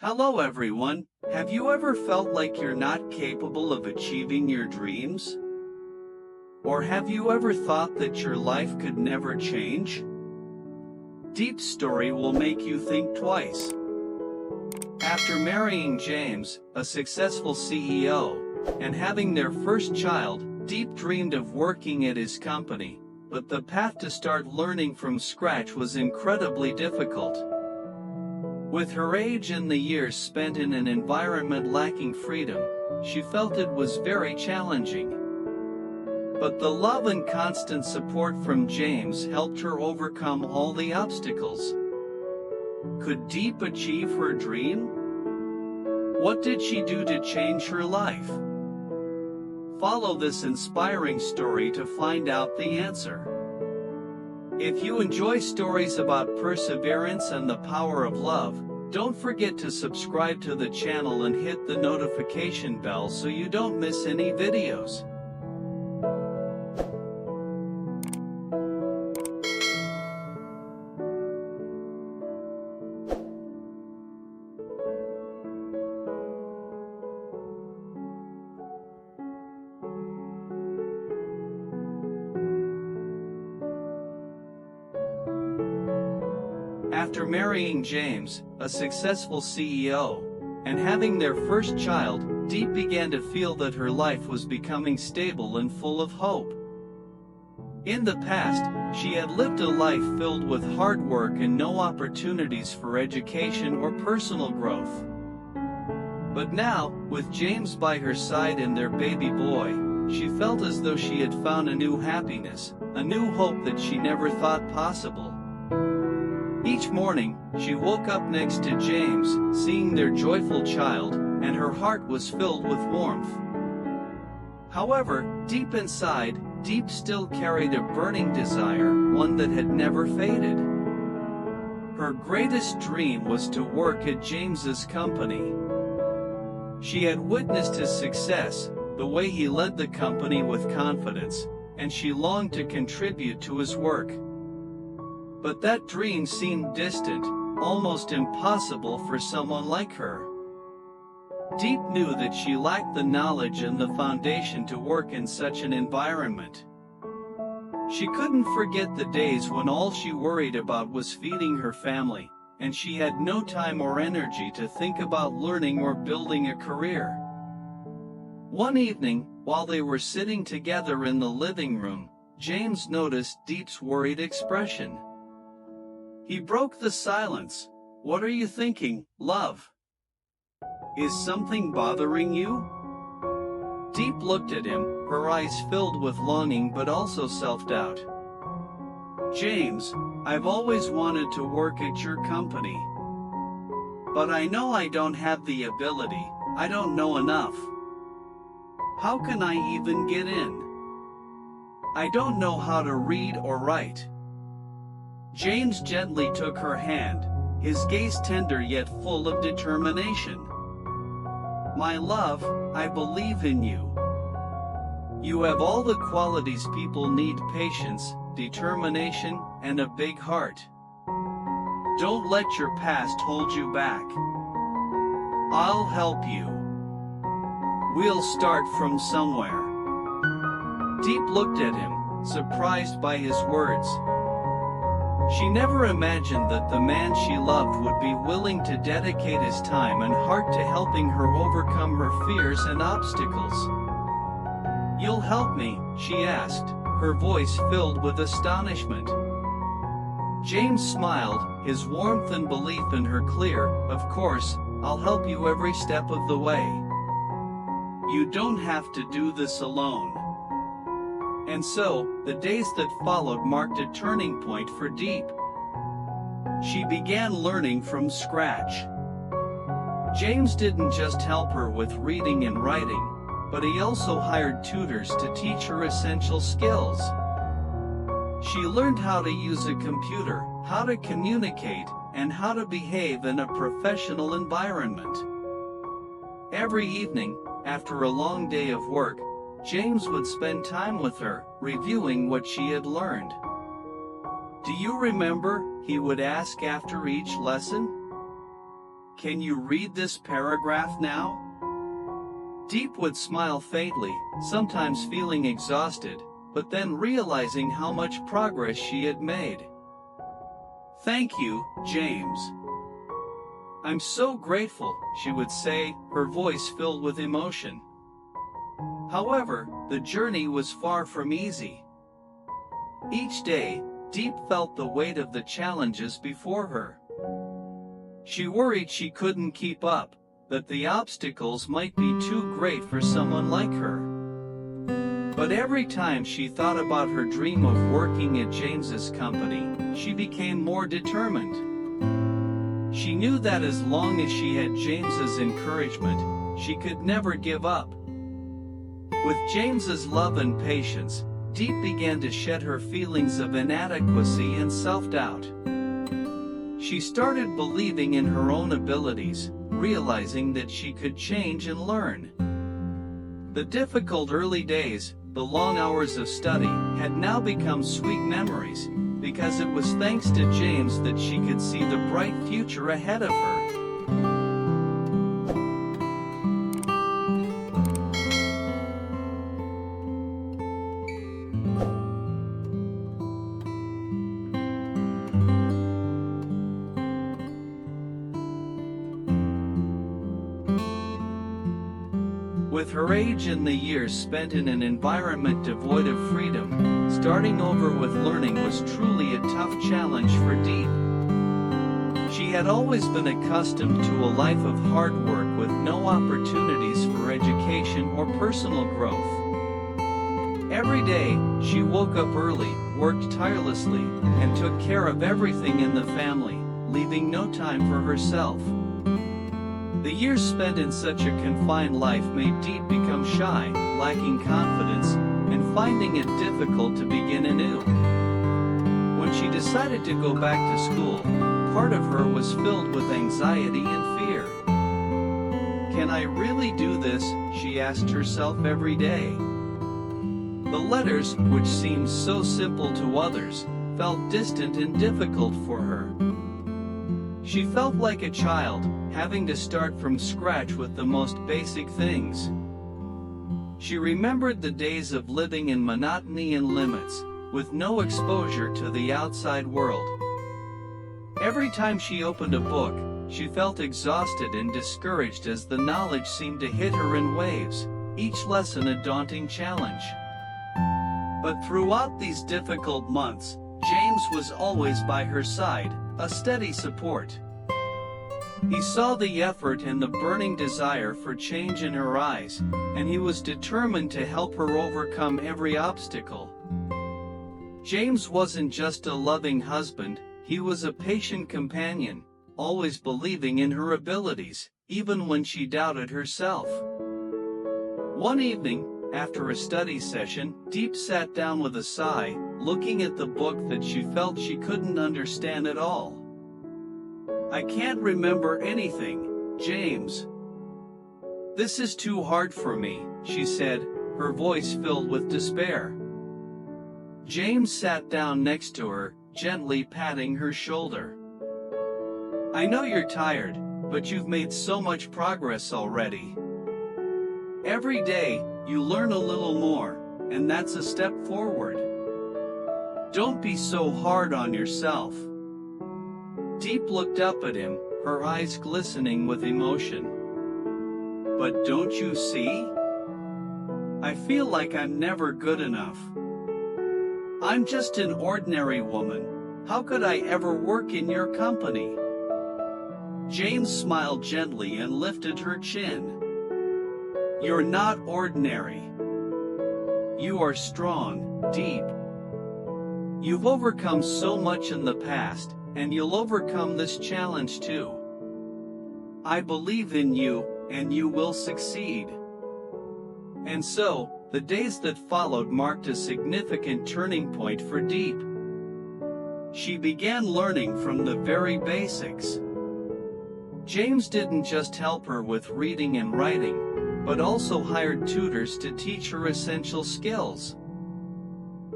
Hello everyone, have you ever felt like you're not capable of achieving your dreams? Or have you ever thought that your life could never change? Diep's story will make you think twice. After marrying James, a successful CEO, and having their first child, Diep dreamed of working at his company, but the path to start learning from scratch was incredibly difficult. With her age and the years spent in an environment lacking freedom, she felt it was very challenging. But the love and constant support from James helped her overcome all the obstacles. Could Diep achieve her dream? What did she do to change her life? Follow this inspiring story to find out the answer. If you enjoy stories about perseverance and the power of love, don't forget to subscribe to the channel and hit the notification bell so you don't miss any videos. After marrying James, a successful CEO, and having their first child, Diep began to feel that her life was becoming stable and full of hope. In the past, she had lived a life filled with hard work and no opportunities for education or personal growth. But now, with James by her side and their baby boy, she felt as though she had found a new happiness, a new hope that she never thought possible. Each morning, she woke up next to James, seeing their joyful child, and her heart was filled with warmth. However, deep inside, Diep still carried a burning desire, one that had never faded. Her greatest dream was to work at James's company. She had witnessed his success, the way he led the company with confidence, and she longed to contribute to his work. But that dream seemed distant, almost impossible for someone like her. Diep knew that she lacked the knowledge and the foundation to work in such an environment. She couldn't forget the days when all she worried about was feeding her family, and she had no time or energy to think about learning or building a career. One evening, while they were sitting together in the living room, James noticed Diep's worried expression. He broke the silence. "What are you thinking, love? Is something bothering you?" Diep looked at him, her eyes filled with longing but also self-doubt. "James, I've always wanted to work at your company. But I know I don't have the ability, I don't know enough. How can I even get in? I don't know how to read or write." James gently took her hand, his gaze tender yet full of determination. "My love, I believe in you. You have all the qualities people need: patience, determination, and a big heart. Don't let your past hold you back. I'll help you. We'll start from somewhere." Diep looked at him, surprised by his words. She never imagined that the man she loved would be willing to dedicate his time and heart to helping her overcome her fears and obstacles. "You'll help me?" she asked, her voice filled with astonishment. James smiled, his warmth and belief in her clear. "Of course, I'll help you every step of the way. You don't have to do this alone." And so, the days that followed marked a turning point for Diep. She began learning from scratch. James didn't just help her with reading and writing, but he also hired tutors to teach her essential skills. She learned how to use a computer, how to communicate, and how to behave in a professional environment. Every evening, after a long day of work, James would spend time with her, reviewing what she had learned. "Do you remember?" he would ask after each lesson. can you read this paragraph now?" Diep would smile faintly, sometimes feeling exhausted, but then realizing how much progress she had made. "Thank you, James. I'm so grateful," she would say, her voice filled with emotion. However, the journey was far from easy. Each day, Diep felt the weight of the challenges before her. She worried she couldn't keep up, that the obstacles might be too great for someone like her. But every time she thought about her dream of working at James's company, she became more determined. She knew that as long as she had James's encouragement, she could never give up. With James's love and patience, Diep began to shed her feelings of inadequacy and self-doubt. She started believing in her own abilities, realizing that she could change and learn. The difficult early days, the long hours of study, had now become sweet memories, because it was thanks to James that she could see the bright future ahead of her. With her age and the years spent in an environment devoid of freedom, starting over with learning was truly a tough challenge for Diep. She had always been accustomed to a life of hard work with no opportunities for education or personal growth. Every day, she woke up early, worked tirelessly, and took care of everything in the family, leaving no time for herself. The years spent in such a confined life made Diep become shy, lacking confidence, and finding it difficult to begin anew. When she decided to go back to school, part of her was filled with anxiety and fear. "Can I really do this?" she asked herself every day. The letters, which seemed so simple to others, felt distant and difficult for her. She felt like a child, having to start from scratch with the most basic things. She remembered the days of living in monotony and limits, with no exposure to the outside world. Every time she opened a book, she felt exhausted and discouraged as the knowledge seemed to hit her in waves, each lesson a daunting challenge. But throughout these difficult months, James was always by her side, a steady support. He saw the effort and the burning desire for change in her eyes, and he was determined to help her overcome every obstacle. James wasn't just a loving husband, he was a patient companion, always believing in her abilities, even when she doubted herself. One evening, after a study session, Diep sat down with a sigh, looking at the book that she felt she couldn't understand at all. "I can't remember anything, James. This is too hard for me," she said, her voice filled with despair. James sat down next to her, gently patting her shoulder. "I know you're tired, but you've made so much progress already. Every day, you learn a little more, and that's a step forward. Don't be so hard on yourself." Diep looked up at him, her eyes glistening with emotion. "But don't you see? I feel like I'm never good enough. I'm just an ordinary woman. How could I ever work in your company?" James smiled gently and lifted her chin. "You're not ordinary. You are strong, Diep. You've overcome so much in the past, and you'll overcome this challenge too. I believe in you, and you will succeed." And so, the days that followed marked a significant turning point for Diep. She began learning from the very basics. James didn't just help her with reading and writing, but also hired tutors to teach her essential skills.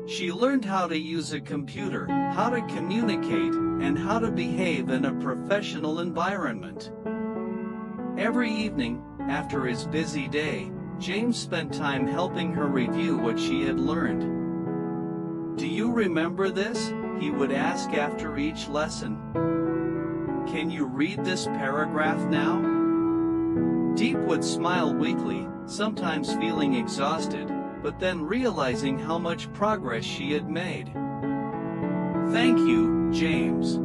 She learned how to use a computer, how to communicate, and how to behave in a professional environment. Every evening, after his busy day, James spent time helping her review what she had learned. "Do you remember this?" he would ask after each lesson. "Can you read this paragraph now?" Diep would smile weakly, sometimes feeling exhausted, but then realizing how much progress she had made. "Thank you, James.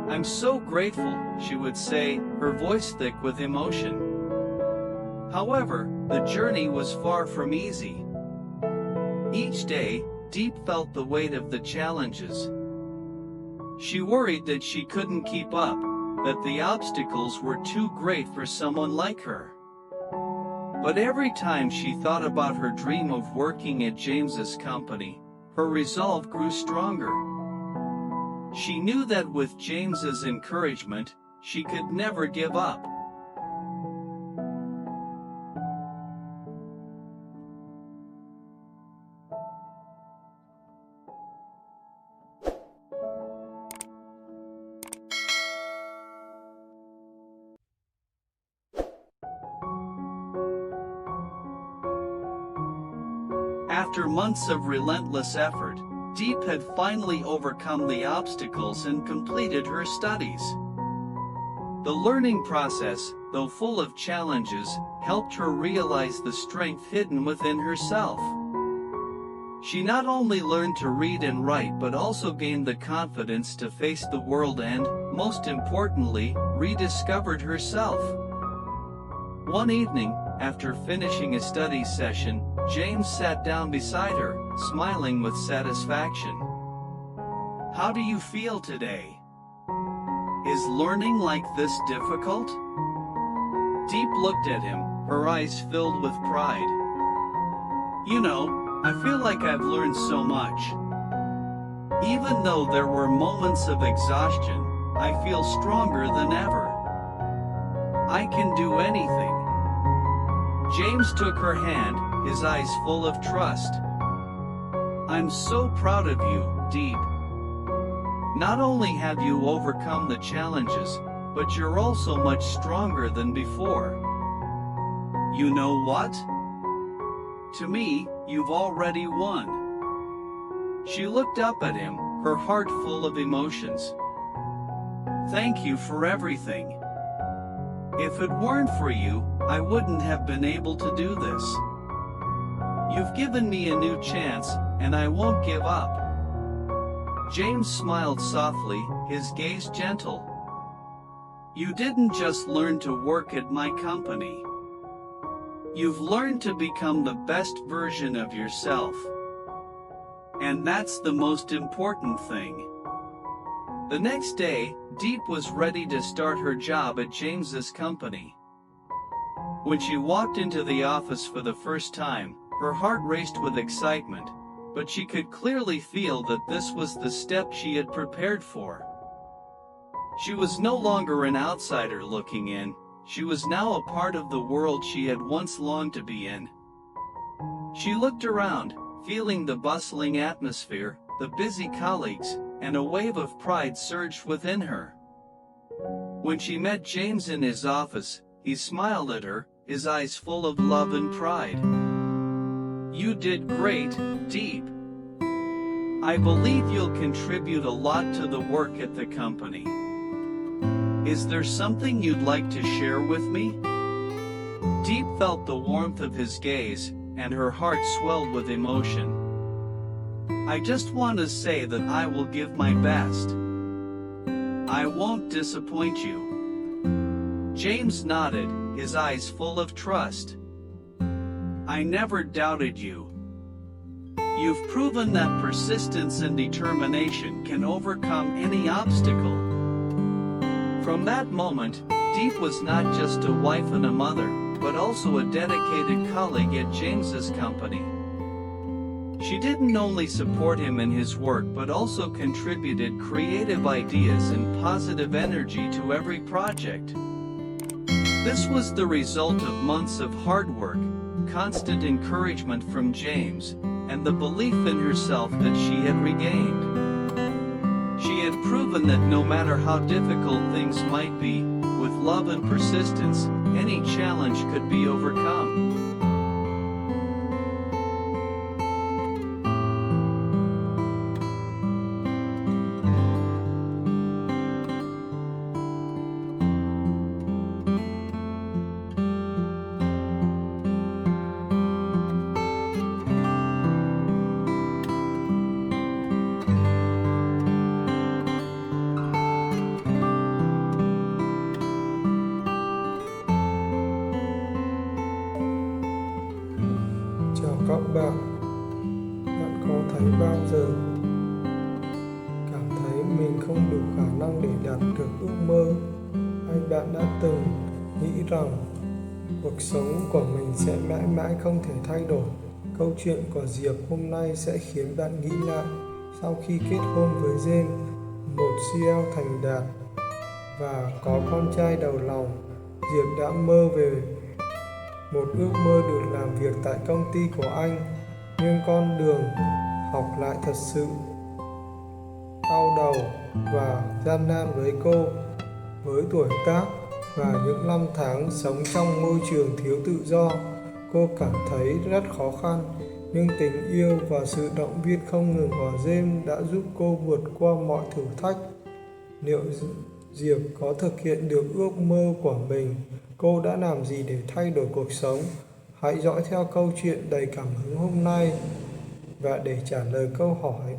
I'm so grateful," she would say, her voice thick with emotion. However, the journey was far from easy. Each day, Diep felt the weight of the challenges. She worried that she couldn't keep up, that the obstacles were too great for someone like her. But every time she thought about her dream of working at James's company, her resolve grew stronger. She knew that with James's encouragement, she could never give up. After months of relentless effort, Diep had finally overcome the obstacles and completed her studies. The learning process, though full of challenges, helped her realize the strength hidden within herself. She not only learned to read and write but also gained the confidence to face the world and, most importantly, rediscovered herself. One evening, after finishing a study session, James sat down beside her, smiling with satisfaction. "How do you feel today? Is learning like this difficult?" Diep looked at him, her eyes filled with pride. "You know, I feel like I've learned so much. Even though there were moments of exhaustion, I feel stronger than ever. I can do anything." James took her hand, his eyes full of trust. "I'm so proud of you, Diep. Not only have you overcome the challenges, but you're also much stronger than before. You know what? To me, you've already won." She looked up at him, her heart full of emotions. "Thank you for everything. If it weren't for you, I wouldn't have been able to do this. You've given me a new chance, and I won't give up." James smiled softly, his gaze gentle. "You didn't just learn to work at my company. You've learned to become the best version of yourself. And that's the most important thing." The next day, Diep was ready to start her job at James's company. When she walked into the office for the first time, her heart raced with excitement, but she could clearly feel that this was the step she had prepared for. She was no longer an outsider looking in, she was now a part of the world she had once longed to be in. She looked around, feeling the bustling atmosphere, the busy colleagues, and a wave of pride surged within her. When she met James in his office, he smiled at her, his eyes full of love and pride. "You did great, Diep. I believe you'll contribute a lot to the work at the company. Is there something you'd like to share with me?" Diep felt the warmth of his gaze, and her heart swelled with emotion. "I just want to say that I will give my best. I won't disappoint you." James nodded, his eyes full of trust. "I never doubted you. You've proven that persistence and determination can overcome any obstacle." From that moment, Diep was not just a wife and a mother, but also a dedicated colleague at James's company. She didn't only support him in his work but also contributed creative ideas and positive energy to every project. This was the result of months of hard work, constant encouragement from James, and the belief in herself that she had regained. She had proven that no matter how difficult things might be, with love and persistence, any challenge could be overcome. Chào các bạn. Bạn có thấy bao giờ cảm thấy mình không đủ khả năng để đạt được ước mơ? Hay bạn đã từng nghĩ rằng cuộc sống của mình sẽ mãi mãi không thể thay đổi? Câu chuyện của Diệp hôm nay sẽ khiến bạn nghĩ lại. Sau khi kết hôn với James, một CEO thành đạt và có con trai đầu lòng, Diệp đã mơ về một ước mơ được làm việc tại công ty của anh, nhưng con đường học lại thật sự đau đầu và gian nan với cô. Với tuổi tác và những năm tháng sống trong môi trường thiếu tự do, cô cảm thấy rất khó khăn, nhưng tình yêu và sự động viên không ngừng của James đã giúp cô vượt qua mọi thử thách. Liệu Diệp có thực hiện được ước mơ của mình? Cô đã làm gì để thay đổi cuộc sống? Hãy dõi theo câu chuyện đầy cảm hứng hôm nay. Và để trả lời câu hỏi